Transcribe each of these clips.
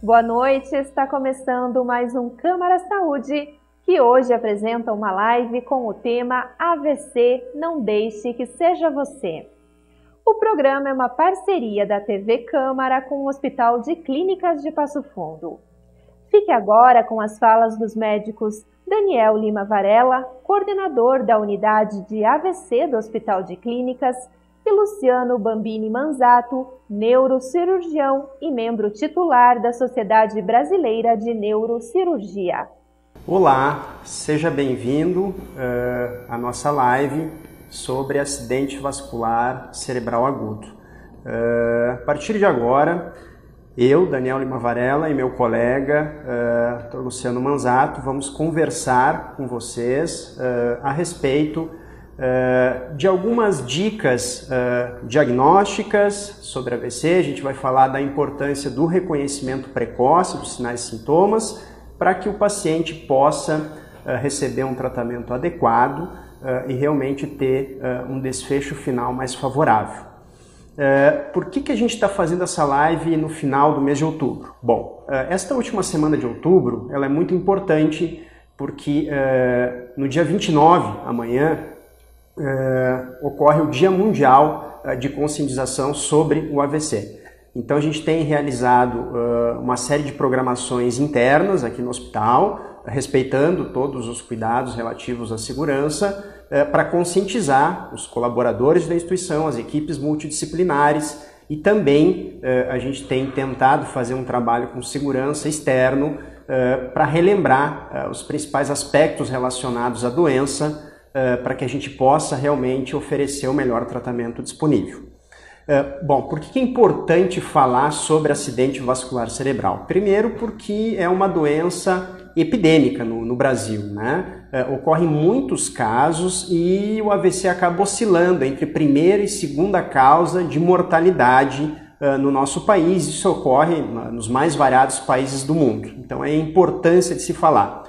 Boa noite, está começando mais um Câmara Saúde, que hoje apresenta uma live com o tema AVC, não deixe que seja você. O programa é uma parceria da TV Câmara com o Hospital de Clínicas de Passo Fundo. Fique agora com as falas dos médicos Daniel Lima Varela, coordenador da unidade de AVC do Hospital de Clínicas, e Luciano Bambini Manzato, neurocirurgião e membro titular da Sociedade Brasileira de Neurocirurgia. Olá, seja bem-vindo à nossa live sobre acidente vascular cerebral agudo. A partir de agora, eu, Daniel Lima Varela, e meu colega, Dr. Luciano Manzato, vamos conversar com vocês a respeito de algumas dicas diagnósticas sobre AVC. A gente vai falar da importância do reconhecimento precoce dos sinais e sintomas para que o paciente possa receber um tratamento adequado e realmente ter um desfecho final mais favorável. Por que a gente está fazendo essa live no final do mês de outubro? Bom, esta última semana de outubro ela é muito importante porque no dia 29, amanhã, ocorre o Dia Mundial de Conscientização sobre o AVC. Então a gente tem realizado uma série de programações internas aqui no hospital, respeitando todos os cuidados relativos à segurança, para conscientizar os colaboradores da instituição, as equipes multidisciplinares, e também a gente tem tentado fazer um trabalho com segurança externo para relembrar os principais aspectos relacionados à doença, para que a gente possa realmente oferecer o melhor tratamento disponível. Bom, por que é importante falar sobre acidente vascular cerebral? Primeiro, porque é uma doença epidêmica no Brasil, né? Ocorrem muitos casos e o AVC acaba oscilando entre primeira e segunda causa de mortalidade no nosso país. Isso ocorre nos mais variados países do mundo. Então é a importância de se falar.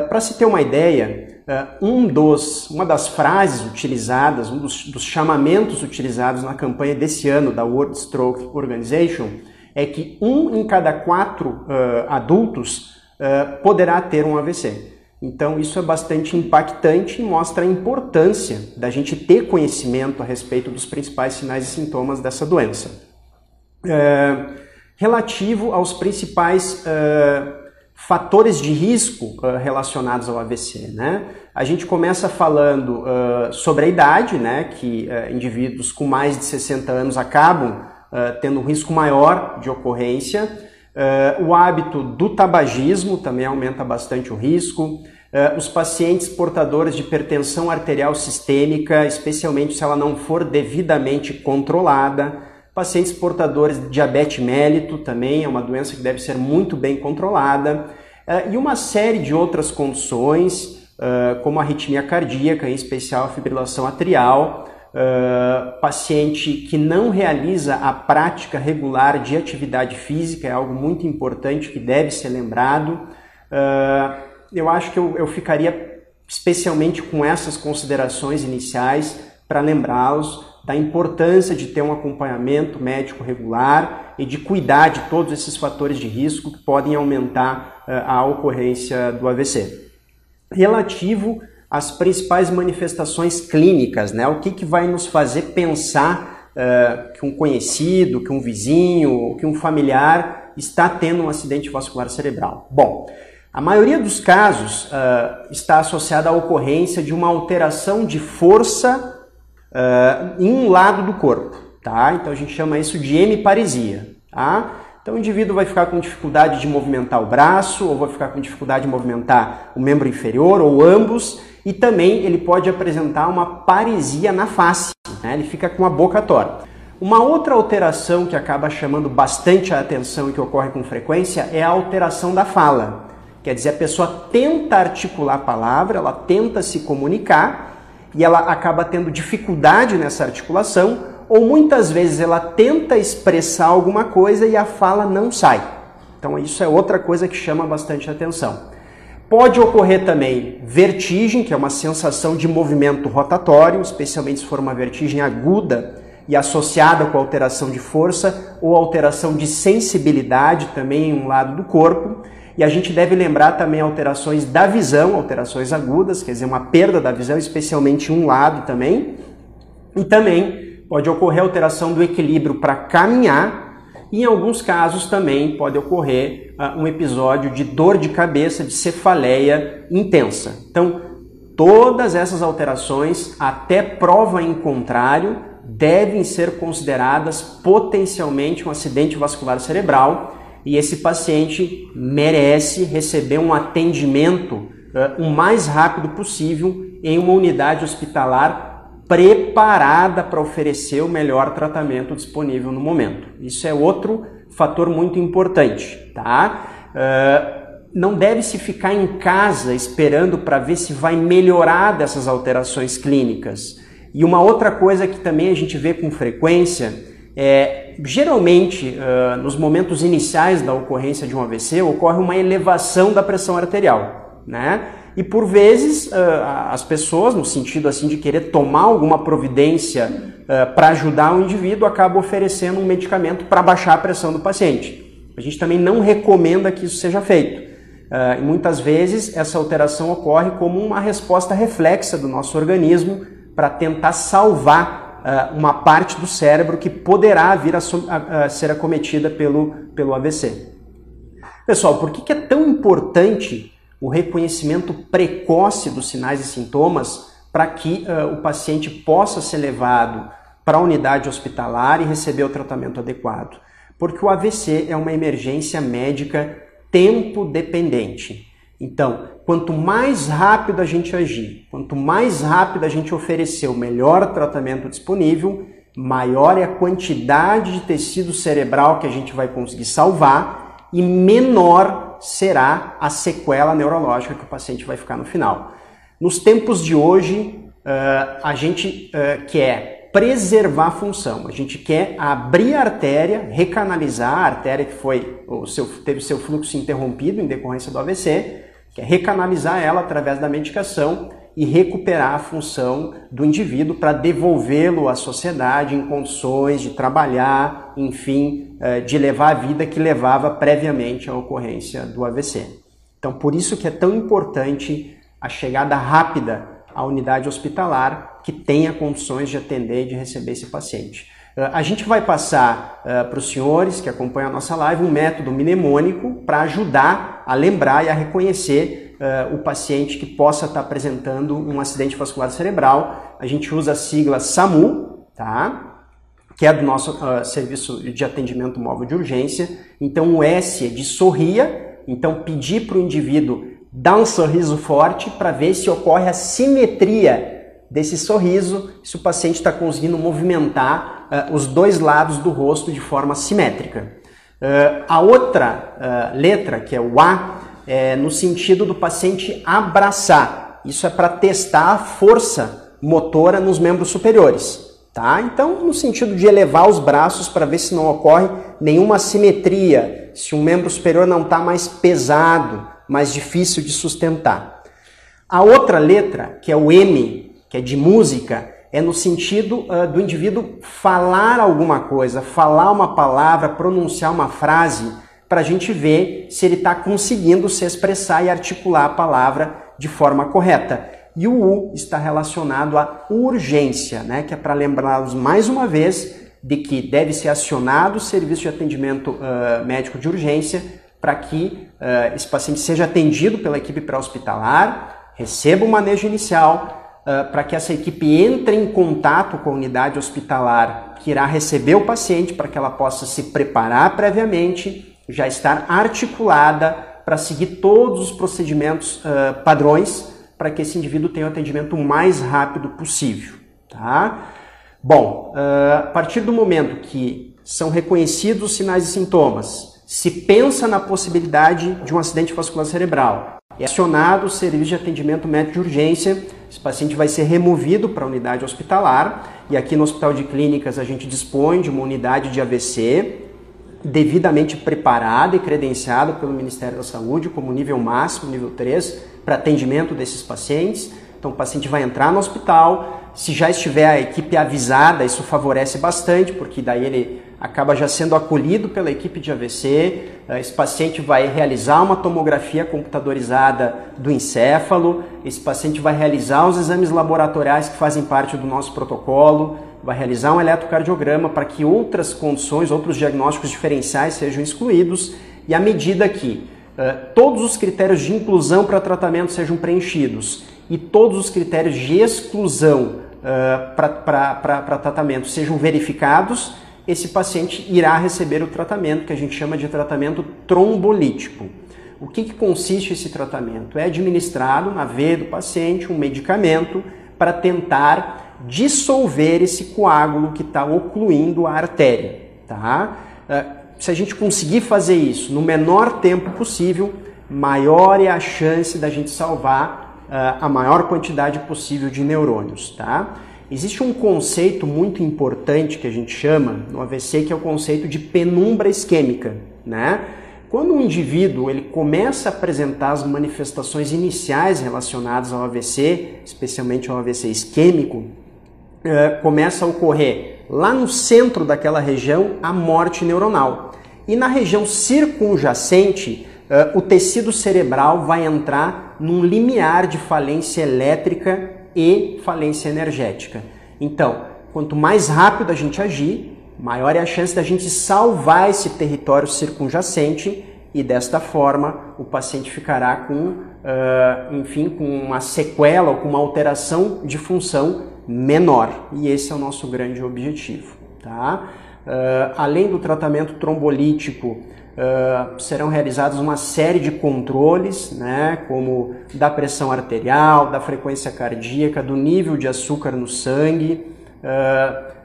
Para se ter uma ideia, uma das frases utilizadas, um dos chamamentos utilizados na campanha desse ano da World Stroke Organization é que 1 em cada 4 adultos poderá ter um AVC. Então isso é bastante impactante e mostra a importância da gente ter conhecimento a respeito dos principais sinais e sintomas dessa doença. Relativo aos principais fatores de risco relacionados ao AVC, né? A gente começa falando sobre a idade, né? Que indivíduos com mais de 60 anos acabam tendo um risco maior de ocorrência. O hábito do tabagismo também aumenta bastante o risco. Os pacientes portadores de hipertensão arterial sistêmica, especialmente se ela não for devidamente controlada. Pacientes portadores de diabetes mellito também é uma doença que deve ser muito bem controlada. E uma série de outras condições, como a arritmia cardíaca, em especial a fibrilação atrial. Paciente que não realiza a prática regular de atividade física é algo muito importante que deve ser lembrado. Eu acho que eu ficaria especialmente com essas considerações iniciais para lembrá-los da importância de ter um acompanhamento médico regular e de cuidar de todos esses fatores de risco que podem aumentar a ocorrência do AVC. Relativo às principais manifestações clínicas, né? O que vai nos fazer pensar que um conhecido, que um vizinho, que um familiar está tendo um acidente vascular cerebral? Bom, a maioria dos casos está associada à ocorrência de uma alteração de força em um lado do corpo, tá? Então a gente chama isso de hemiparesia, tá? Então o indivíduo vai ficar com dificuldade de movimentar o braço, ou vai ficar com dificuldade de movimentar o membro inferior, ou ambos, e também ele pode apresentar uma paresia na face, né? Ele fica com a boca torta. Uma outra alteração que acaba chamando bastante a atenção e que ocorre com frequência é a alteração da fala. Quer dizer, a pessoa tenta articular a palavra, ela tenta se comunicar, e ela acaba tendo dificuldade nessa articulação, ou muitas vezes ela tenta expressar alguma coisa e a fala não sai. Então isso é outra coisa que chama bastante atenção. Pode ocorrer também vertigem, que é uma sensação de movimento rotatório, especialmente se for uma vertigem aguda e associada com alteração de força ou alteração de sensibilidade também em um lado do corpo. E a gente deve lembrar também alterações da visão, alterações agudas, quer dizer, uma perda da visão, especialmente em um lado também. E também pode ocorrer alteração do equilíbrio para caminhar, e em alguns casos também pode ocorrer um episódio de dor de cabeça, de cefaleia intensa. Então, todas essas alterações, até prova em contrário, devem ser consideradas potencialmente um acidente vascular cerebral, e esse paciente merece receber um atendimento o mais rápido possível em uma unidade hospitalar preparada para oferecer o melhor tratamento disponível no momento. Isso é outro fator muito importante, tá? Não deve se ficar em casa esperando para ver se vai melhorar dessas alterações clínicas. E uma outra coisa que também a gente vê com frequência é, geralmente, nos momentos iniciais da ocorrência de um AVC, ocorre uma elevação da pressão arterial, né? E por vezes as pessoas, no sentido assim de querer tomar alguma providência para ajudar o indivíduo, acabam oferecendo um medicamento para baixar a pressão do paciente. A gente também não recomenda que isso seja feito. E muitas vezes essa alteração ocorre como uma resposta reflexa do nosso organismo para tentar salvar uma parte do cérebro que poderá vir a ser acometida pelo AVC. Pessoal, por que é tão importante o reconhecimento precoce dos sinais e sintomas para que o paciente possa ser levado para a unidade hospitalar e receber o tratamento adequado? Porque o AVC é uma emergência médica tempo dependente. Então, quanto mais rápido a gente agir, quanto mais rápido a gente oferecer o melhor tratamento disponível, maior é a quantidade de tecido cerebral que a gente vai conseguir salvar e menor será a sequela neurológica que o paciente vai ficar no final. Nos tempos de hoje, a gente quer preservar a função, a gente quer abrir a artéria, recanalizar a artéria que teve seu fluxo interrompido em decorrência do AVC, quer recanalizar ela através da medicação e recuperar a função do indivíduo para devolvê-lo à sociedade em condições de trabalhar, enfim, de levar a vida que levava previamente à ocorrência do AVC. Então, por isso que é tão importante a chegada rápida à unidade hospitalar que tenha condições de atender e de receber esse paciente. A gente vai passar para os senhores que acompanham a nossa live um método mnemônico para ajudar a lembrar e a reconhecer o paciente que possa estar apresentando um acidente vascular cerebral. A gente usa a sigla SAMU, tá? Que é do nosso serviço de atendimento móvel de urgência. Então o S é de sorria, então pedir para o indivíduo dar um sorriso forte para ver se ocorre a simetria desse sorriso, se o paciente está conseguindo movimentar os dois lados do rosto de forma simétrica. A outra letra, que é o A, é no sentido do paciente abraçar. Isso é para testar a força motora nos membros superiores. Tá? Então, no sentido de elevar os braços para ver se não ocorre nenhuma assimetria, se um membro superior não está mais pesado, mais difícil de sustentar. A outra letra, que é o M, que é de música, é no sentido do indivíduo falar alguma coisa, falar uma palavra, pronunciar uma frase, para a gente ver se ele está conseguindo se expressar e articular a palavra de forma correta. E o U está relacionado à urgência, né? Que é para lembrá-los mais uma vez de que deve ser acionado o serviço de atendimento médico de urgência para que esse paciente seja atendido pela equipe pré-hospitalar, receba o manejo inicial, para que essa equipe entre em contato com a unidade hospitalar que irá receber o paciente para que ela possa se preparar previamente, já estar articulada para seguir todos os procedimentos padrões para que esse indivíduo tenha o atendimento o mais rápido possível. Tá? Bom, a partir do momento que são reconhecidos os sinais e sintomas, se pensa na possibilidade de um acidente vascular cerebral, é acionado o serviço de atendimento médico de urgência, esse paciente vai ser removido para a unidade hospitalar, e aqui no Hospital de Clínicas a gente dispõe de uma unidade de AVC devidamente preparada e credenciada pelo Ministério da Saúde como nível máximo, nível 3, para atendimento desses pacientes. Então o paciente vai entrar no hospital, se já estiver a equipe avisada, isso favorece bastante, porque daí ele acaba já sendo acolhido pela equipe de AVC, esse paciente vai realizar uma tomografia computadorizada do encéfalo, esse paciente vai realizar os exames laboratoriais que fazem parte do nosso protocolo, vai realizar um eletrocardiograma para que outras condições, outros diagnósticos diferenciais sejam excluídos, e à medida que todos os critérios de inclusão para tratamento sejam preenchidos e todos os critérios de exclusão para tratamento sejam verificados, esse paciente irá receber o tratamento que a gente chama de tratamento trombolítico. O que consiste esse tratamento? É administrado na veia do paciente um medicamento para tentar dissolver esse coágulo que está ocluindo a artéria. Tá? Se a gente conseguir fazer isso no menor tempo possível, maior é a chance da gente salvar a maior quantidade possível de neurônios. Tá? Existe um conceito muito importante que a gente chama no AVC, que é o conceito de penumbra isquêmica, né? Quando um indivíduo ele começa a apresentar as manifestações iniciais relacionadas ao AVC, especialmente ao AVC isquêmico, começa a ocorrer lá no centro daquela região a morte neuronal. E na região circunjacente, o tecido cerebral vai entrar num limiar de falência elétrica e falência energética. Então, quanto mais rápido a gente agir, maior é a chance da gente salvar esse território circunjacente e desta forma o paciente ficará com, com uma sequela ou com uma alteração de função menor. E esse é o nosso grande objetivo. Tá? Além do tratamento trombolítico, serão realizados uma série de controles, né, como da pressão arterial, da frequência cardíaca, do nível de açúcar no sangue.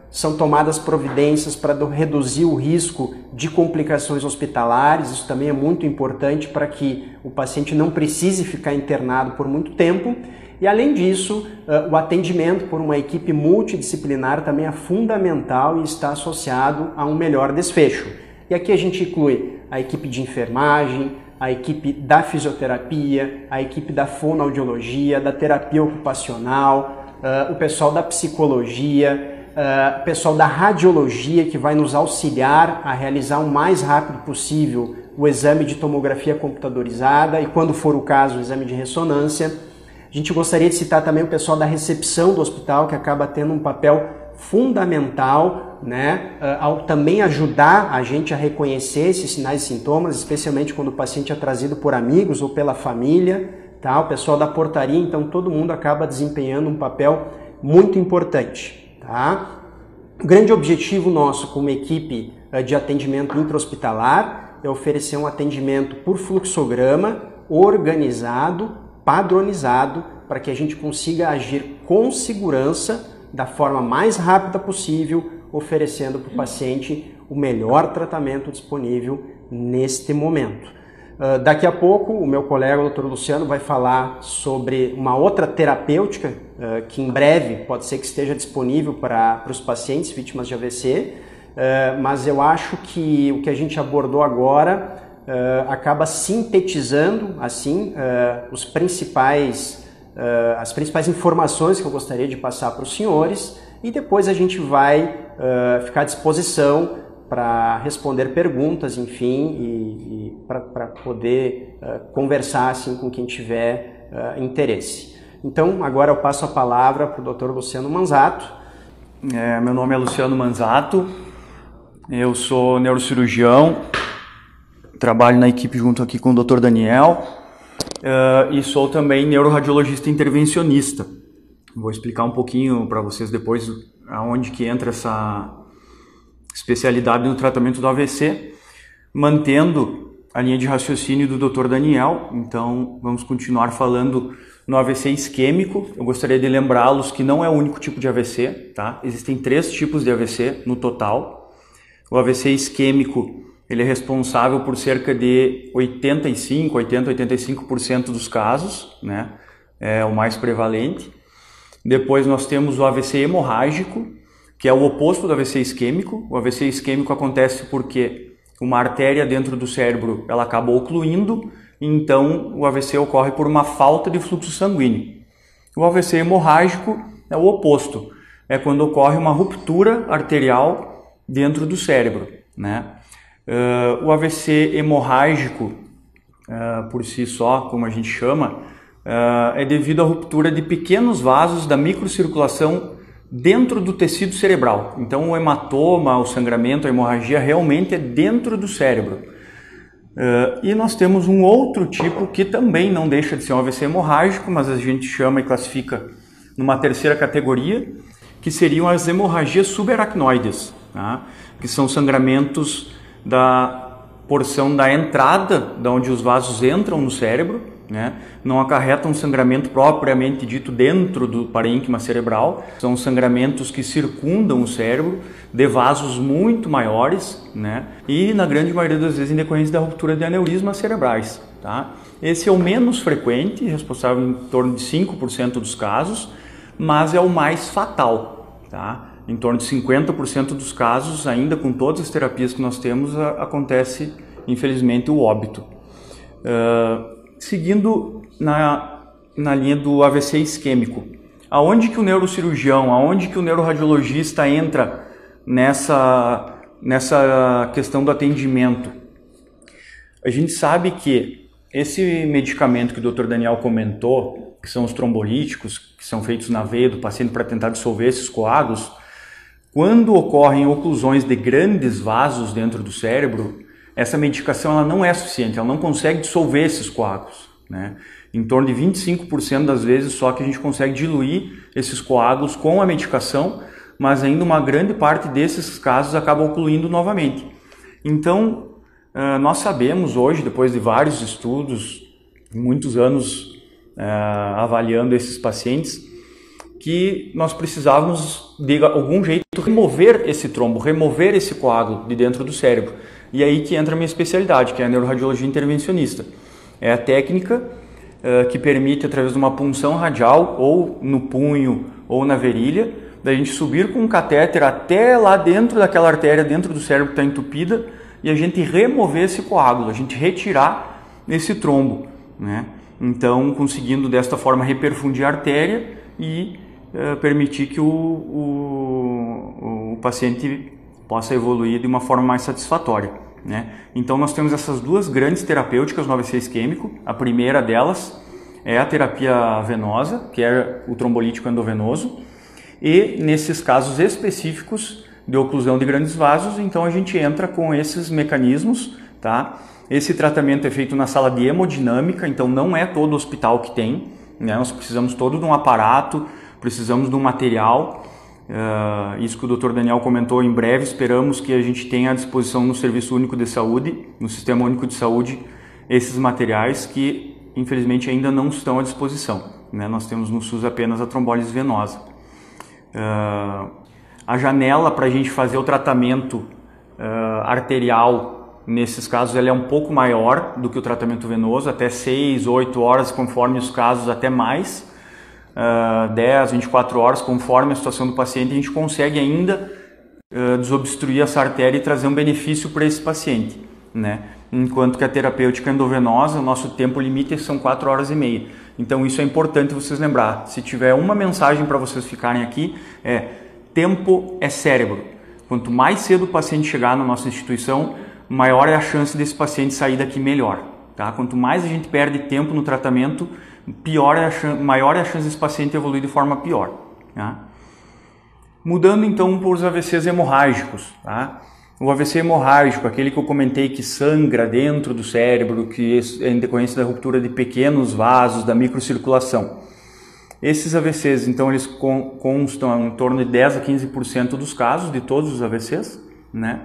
São tomadas providências para reduzir o risco de complicações hospitalares. Isso também é muito importante para que o paciente não precise ficar internado por muito tempo. E além disso, o atendimento por uma equipe multidisciplinar também é fundamental e está associado a um melhor desfecho. E aqui a gente inclui a equipe de enfermagem, a equipe da fisioterapia, a equipe da fonoaudiologia, da terapia ocupacional, o pessoal da psicologia, o pessoal da radiologia, que vai nos auxiliar a realizar o mais rápido possível o exame de tomografia computadorizada e, quando for o caso, o exame de ressonância. A gente gostaria de citar também o pessoal da recepção do hospital, que acaba tendo um papel fundamental, né, ao também ajudar a gente a reconhecer esses sinais e sintomas, especialmente quando o paciente é trazido por amigos ou pela família, tá? O pessoal da portaria, então todo mundo acaba desempenhando um papel muito importante. Tá? O grande objetivo nosso como equipe de atendimento intra-hospitalar é oferecer um atendimento por fluxograma, organizado, padronizado, para que a gente consiga agir com segurança, da forma mais rápida possível, oferecendo para o paciente o melhor tratamento disponível neste momento. Daqui a pouco o meu colega, o Dr. Luciano, vai falar sobre uma outra terapêutica que em breve pode ser que esteja disponível para os pacientes vítimas de AVC, mas eu acho que o que a gente abordou agora acaba sintetizando assim as principais informações que eu gostaria de passar para os senhores, e depois a gente vai ficar à disposição para responder perguntas, enfim, e para poder conversar assim, com quem tiver interesse. Então, agora eu passo a palavra para o Dr. Luciano Manzato. Meu nome é Luciano Manzato, eu sou neurocirurgião, trabalho na equipe junto aqui com o Dr. Daniel e sou também neuroradiologista intervencionista. Vou explicar um pouquinho para vocês depois aonde que entra essa especialidade no tratamento do AVC, mantendo a linha de raciocínio do Dr. Daniel. Então, vamos continuar falando no AVC isquêmico. Eu gostaria de lembrá-los que não é o único tipo de AVC, tá? Existem 3 tipos de AVC no total. O AVC isquêmico, ele é responsável por cerca de 85% dos casos, né? É o mais prevalente. Depois nós temos o AVC hemorrágico, que é o oposto do AVC isquêmico. O AVC isquêmico acontece porque uma artéria dentro do cérebro ela acaba ocluindo, então o AVC ocorre por uma falta de fluxo sanguíneo. O AVC hemorrágico é o oposto, é quando ocorre uma ruptura arterial dentro do cérebro, né? O AVC hemorrágico, por si só, como a gente chama, é devido à ruptura de pequenos vasos da microcirculação dentro do tecido cerebral. Então o hematoma, o sangramento, a hemorragia realmente é dentro do cérebro. E nós temos um outro tipo que também não deixa de ser um AVC hemorrágico, mas a gente chama e classifica numa terceira categoria, que seriam as hemorragias subaracnoides, tá? Que são sangramentos da porção da entrada, da onde os vasos entram no cérebro, né? Não acarretam sangramento propriamente dito dentro do parênquima cerebral, são sangramentos que circundam o cérebro, de vasos muito maiores, né? E na grande maioria das vezes em decorrência da ruptura de aneurismas cerebrais, tá? Esse é o menos frequente, responsável em torno de 5% dos casos, mas é o mais fatal, tá? Em torno de 50% dos casos, ainda com todas as terapias que nós temos, acontece, infelizmente, o óbito. Seguindo na linha do AVC isquêmico, aonde que o neurocirurgião, aonde que o neuroradiologista entra nessa questão do atendimento? A gente sabe que esse medicamento que o Dr. Daniel comentou, que são os trombolíticos, que são feitos na veia do paciente para tentar dissolver esses coágulos, quando ocorrem oclusões de grandes vasos dentro do cérebro, essa medicação ela não é suficiente, ela não consegue dissolver esses coágulos, né? Em torno de 25% das vezes só que a gente consegue diluir esses coágulos com a medicação, mas ainda uma grande parte desses casos acaba ocluindo novamente. Então, nós sabemos hoje, depois de vários estudos, muitos anos avaliando esses pacientes, que nós precisávamos de algum jeito remover esse trombo, remover esse coágulo de dentro do cérebro. E aí que entra a minha especialidade, que é a neuroradiologia intervencionista. É a técnica que permite, através de uma punção radial, ou no punho ou na virilha, da gente subir com um catéter até lá dentro daquela artéria, dentro do cérebro que está entupida, e a gente remover esse coágulo, a gente retirar esse trombo, né? Então, conseguindo desta forma reperfundir a artéria e permitir que o paciente possa evoluir de uma forma mais satisfatória, né? Então nós temos essas duas grandes terapêuticas no AVC isquêmico. A primeira delas é a terapia venosa, que é o trombolítico endovenoso, e nesses casos específicos de oclusão de grandes vasos, então a gente entra com esses mecanismos, tá? Esse tratamento é feito na sala de hemodinâmica, então não é todo hospital que tem, né? Nós precisamos todo de um aparato, precisamos de um material, isso que o Dr. Daniel comentou. Em breve esperamos que a gente tenha à disposição no Serviço Único de Saúde, no Sistema Único de Saúde, esses materiais que infelizmente ainda não estão à disposição, né? Nós temos no SUS apenas a trombólise venosa. A janela para a gente fazer o tratamento arterial, nesses casos, ela é um pouco maior do que o tratamento venoso, até 6, 8 horas, conforme os casos, até mais. 10, 24 horas, conforme a situação do paciente, a gente consegue ainda desobstruir essa artéria e trazer um benefício para esse paciente, né? Enquanto que a terapêutica endovenosa, o nosso tempo limite são 4 horas e meia. Então isso é importante vocês lembrar. Se tiver uma mensagem para vocês ficarem aqui, tempo é cérebro. Quanto mais cedo o paciente chegar na nossa instituição, maior é a chance desse paciente sair daqui melhor, tá? Quanto mais a gente perde tempo no tratamento, maior é a chance desse paciente evoluir de forma pior, tá? Mudando então para os AVCs hemorrágicos, tá? O AVC hemorrágico, aquele que eu comentei que sangra dentro do cérebro, que é em decorrência da ruptura de pequenos vasos da microcirculação. Esses AVCs, então, eles constam em torno de 10 a 15% dos casos, de todos os AVCs, né?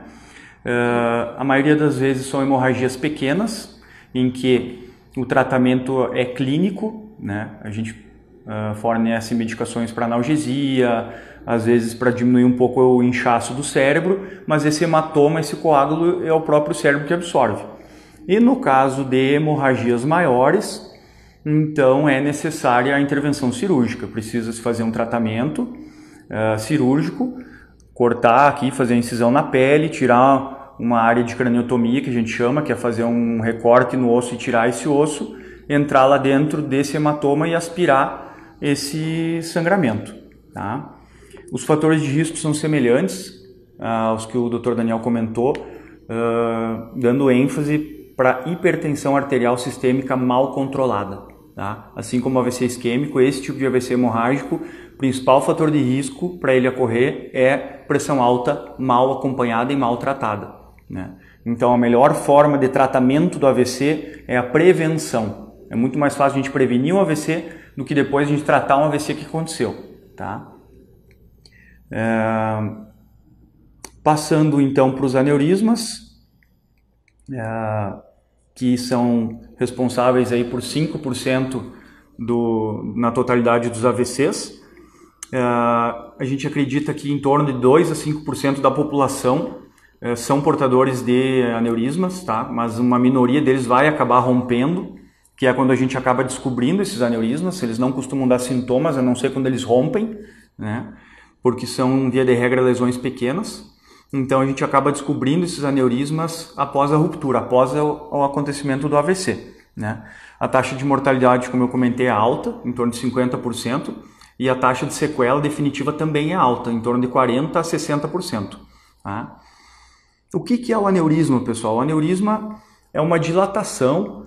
A maioria das vezes são hemorragias pequenas, em que o tratamento é clínico, né? A gente fornece medicações para analgesia, às vezes para diminuir um pouco o inchaço do cérebro, mas esse hematoma, esse coágulo, é o próprio cérebro que absorve. E no caso de hemorragias maiores, então é necessária a intervenção cirúrgica. Precisa-se fazer um tratamento cirúrgico, cortar aqui, fazer a incisão na pele, tirar uma área de craniotomia, que a gente chama, que é fazer um recorte no osso e tirar esse osso, entrar lá dentro desse hematoma e aspirar esse sangramento. Tá? Os fatores de risco são semelhantes aos que o Dr. Daniel comentou, dando ênfase para hipertensão arterial sistêmica mal controlada. Tá? Assim como o AVC isquêmico, esse tipo de AVC hemorrágico, o principal fator de risco para ele ocorrer é pressão alta mal acompanhada e mal tratada. Né? Então a melhor forma de tratamento do AVC é a prevenção. É muito mais fácil a gente prevenir um AVC do que depois a gente tratar um AVC que aconteceu. Tá? Passando então para os aneurismas, que são responsáveis aí por 5% na totalidade dos AVCs. A gente acredita que em torno de 2 a 5% da população são portadores de aneurismas, tá? Mas uma minoria deles vai acabar rompendo, que é quando a gente acaba descobrindo esses aneurismas. Eles não costumam dar sintomas, a não ser quando eles rompem, né? Porque são, via de regra, lesões pequenas. Então a gente acaba descobrindo esses aneurismas após a ruptura, após o acontecimento do AVC. Né? A taxa de mortalidade, como eu comentei, é alta, em torno de 50%, e a taxa de sequela definitiva também é alta, em torno de 40% a 60%. Tá? O que é o aneurisma, pessoal? O aneurisma é uma dilatação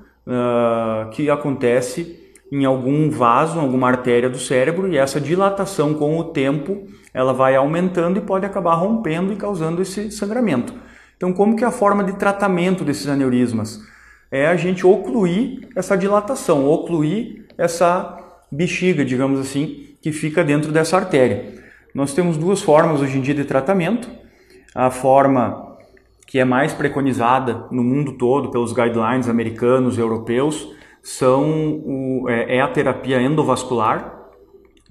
que acontece em algum vaso, em alguma artéria do cérebro, e essa dilatação com o tempo ela vai aumentando e pode acabar rompendo e causando esse sangramento. Então, como que é a forma de tratamento desses aneurismas? É a gente ocluir essa dilatação, ocluir essa bexiga, digamos assim, que fica dentro dessa artéria. Nós temos duas formas hoje em dia de tratamento. A forma que é mais preconizada no mundo todo pelos guidelines americanos e europeus é a terapia endovascular,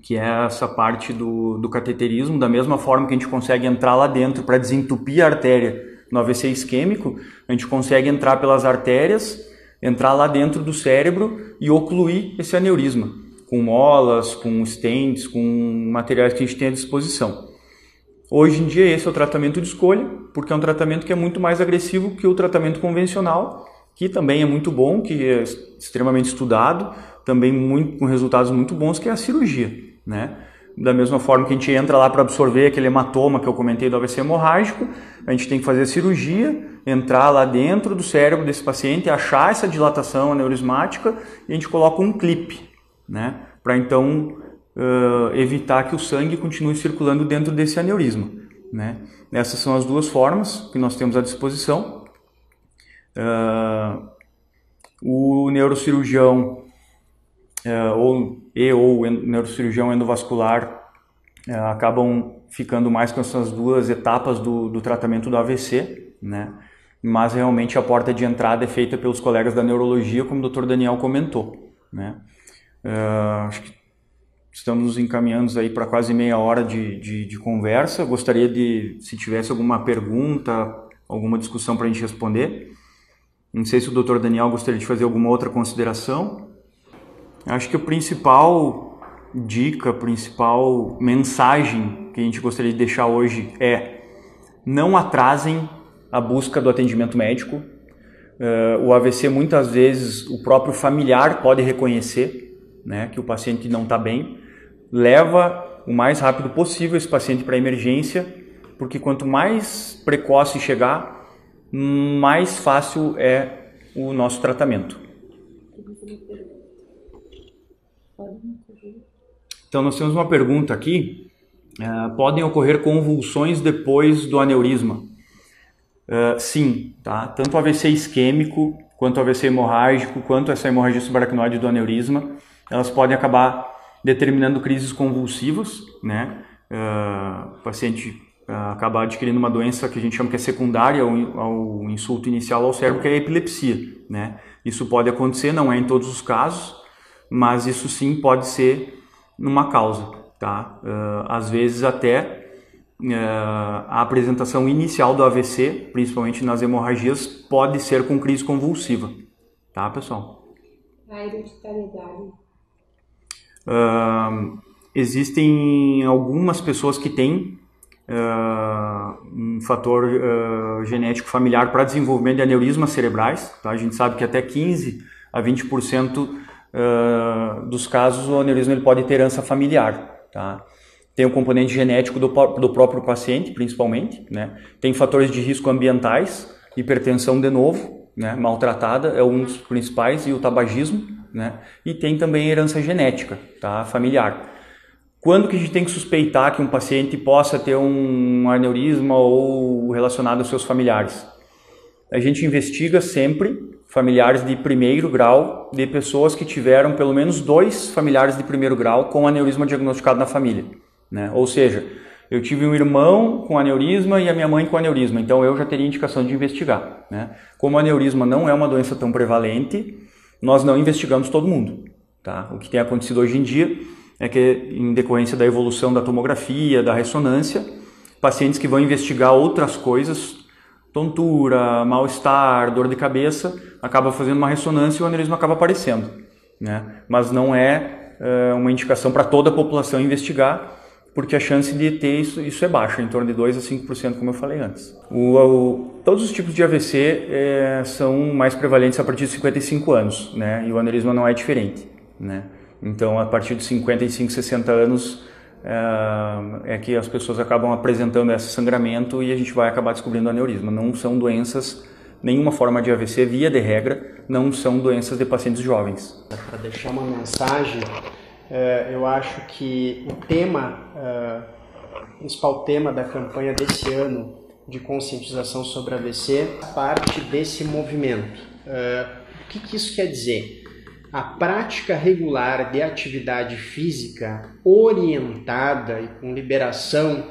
que é essa parte do cateterismo. Da mesma forma que a gente consegue entrar lá dentro para desentupir a artéria no AVC isquêmico, a gente consegue entrar pelas artérias, entrar lá dentro do cérebro e ocluir esse aneurisma, com molas, com stents, com materiais que a gente tem à disposição. Hoje em dia esse é o tratamento de escolha, porque é um tratamento que é muito mais agressivo que o tratamento convencional, que também é muito bom, que é extremamente estudado, também com resultados muito bons, que é a cirurgia. Né? Da mesma forma que a gente entra lá para absorver aquele hematoma que eu comentei do AVC hemorrágico, a gente tem que fazer a cirurgia, entrar lá dentro do cérebro desse paciente, achar essa dilatação aneurismática e a gente coloca um clipe, né? Para então evitar que o sangue continue circulando dentro desse aneurisma. Né? Essas são as duas formas que nós temos à disposição. O neurocirurgião ou neurocirurgião endovascular acabam ficando mais com essas duas etapas do tratamento do AVC, né? Mas realmente a porta de entrada é feita pelos colegas da neurologia, como o Dr. Daniel comentou. Né? Acho que estamos nos encaminhando aí para quase meia hora de conversa. Gostaria se tivesse alguma pergunta, alguma discussão para a gente responder. Não sei se o Dr. Daniel gostaria de fazer alguma outra consideração. Acho que a principal dica, a principal mensagem que a gente gostaria de deixar hoje é: não atrasem a busca do atendimento médico. O AVC, muitas vezes, o próprio familiar pode reconhecer, né, que o paciente não está bem. Leva o mais rápido possível esse paciente para a emergência, porque quanto mais precoce chegar, mais fácil é o nosso tratamento. Então nós temos uma pergunta aqui. Podem ocorrer convulsões depois do aneurisma? Sim, tá? Tanto o AVC isquêmico, quanto o AVC hemorrágico, quanto essa hemorragia subaracnoide do aneurisma, elas podem acabar determinando crises convulsivas, né? O paciente acaba adquirindo uma doença que a gente chama que é secundária ao insulto inicial ao cérebro, que é a epilepsia, né? Isso pode acontecer, não é em todos os casos, mas isso sim pode ser uma causa, tá? Às vezes até a apresentação inicial do AVC, principalmente nas hemorragias, pode ser com crise convulsiva, tá, pessoal? A hereditariedade. Existem algumas pessoas que têm um fator genético familiar para desenvolvimento de aneurismas cerebrais, tá? A gente sabe que até 15 a 20% dos casos, o aneurisma ele pode ter herança familiar, tá? Tem o componente genético do próprio paciente, principalmente, né? Tem fatores de risco ambientais, hipertensão de novo, né? Maltratada é um dos principais, e o tabagismo, né? E tem também a herança genética, tá? Familiar. Quando que a gente tem que suspeitar que um paciente possa ter um aneurisma ou relacionado aos seus familiares? A gente investiga sempre familiares de primeiro grau de pessoas que tiveram pelo menos 2 familiares de primeiro grau com aneurisma diagnosticado na família, né? Ou seja, eu tive um irmão com aneurisma e a minha mãe com aneurisma, então eu já teria indicação de investigar, né? Como o aneurisma não é uma doença tão prevalente, nós não investigamos todo mundo, tá? O que tem acontecido hoje em dia é que, em decorrência da evolução da tomografia, da ressonância, pacientes que vão investigar outras coisas, tontura, mal-estar, dor de cabeça, acabam fazendo uma ressonância e o aneurisma acaba aparecendo, né? Mas não é uma indicação para toda a população investigar, porque a chance de ter isso é baixa, em torno de 2 a 5%, como eu falei antes. Todos os tipos de AVC são mais prevalentes a partir de 55 anos, né? E o aneurisma não é diferente, né? Então, a partir de 55, 60 anos é que as pessoas acabam apresentando esse sangramento e a gente vai acabar descobrindo aneurisma. Não são doenças, nenhuma forma de AVC, via de regra, não são doenças de pacientes jovens. Para deixar uma mensagem, eu acho que o principal tema da campanha desse ano de conscientização sobre AVC parte desse movimento. O que isso quer dizer? A prática regular de atividade física orientada e com liberação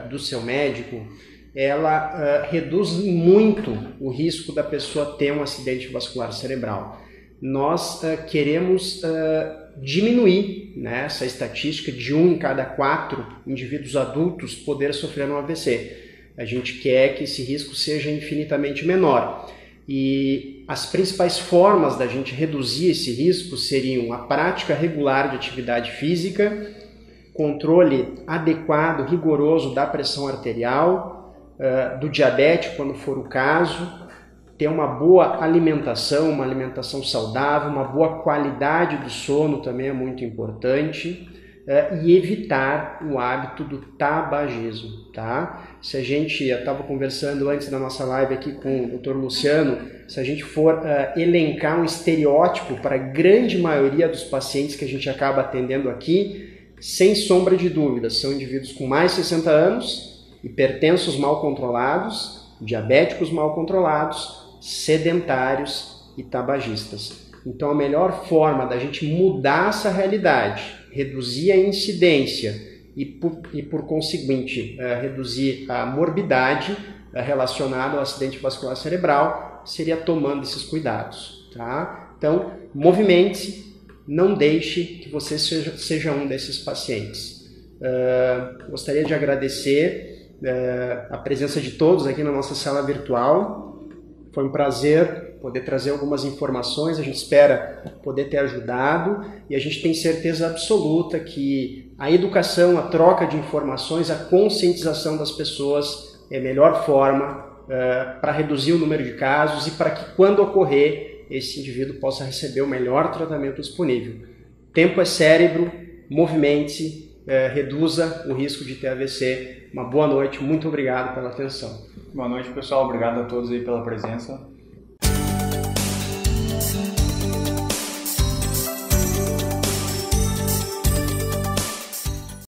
do seu médico, ela reduz muito o risco da pessoa ter um acidente vascular cerebral. Nós queremos diminuir, né, essa estatística de 1 em cada 4 indivíduos adultos poder sofrer um AVC. A gente quer que esse risco seja infinitamente menor. E as principais formas da gente reduzir esse risco seriam a prática regular de atividade física, controle adequado, rigoroso da pressão arterial, do diabetes, quando for o caso, ter uma boa alimentação, uma alimentação saudável, uma boa qualidade do sono também é muito importante, e evitar o hábito do tabagismo, tá? Se a gente, eu estava conversando antes da nossa live aqui com o Dr. Luciano, se a gente for elencar um estereótipo para a grande maioria dos pacientes que a gente acaba atendendo aqui, sem sombra de dúvidas, são indivíduos com mais de 60 anos, hipertensos mal controlados, diabéticos mal controlados, sedentários e tabagistas. Então a melhor forma da gente mudar essa realidade, reduzir a incidência e por conseguinte, reduzir a morbidade relacionada ao acidente vascular cerebral, seria tomando esses cuidados, tá? Então, movimente-se, não deixe que você seja um desses pacientes. Gostaria de agradecer a presença de todos aqui na nossa sala virtual. Foi um prazer poder trazer algumas informações, a gente espera poder ter ajudado e a gente tem certeza absoluta que a educação, a troca de informações, a conscientização das pessoas é a melhor forma para reduzir o número de casos e para que, quando ocorrer, esse indivíduo possa receber o melhor tratamento disponível. Tempo é cérebro, movimente-se, reduza o risco de ter AVC. Uma boa noite, muito obrigado pela atenção. Boa noite, pessoal. Obrigado a todos aí pela presença.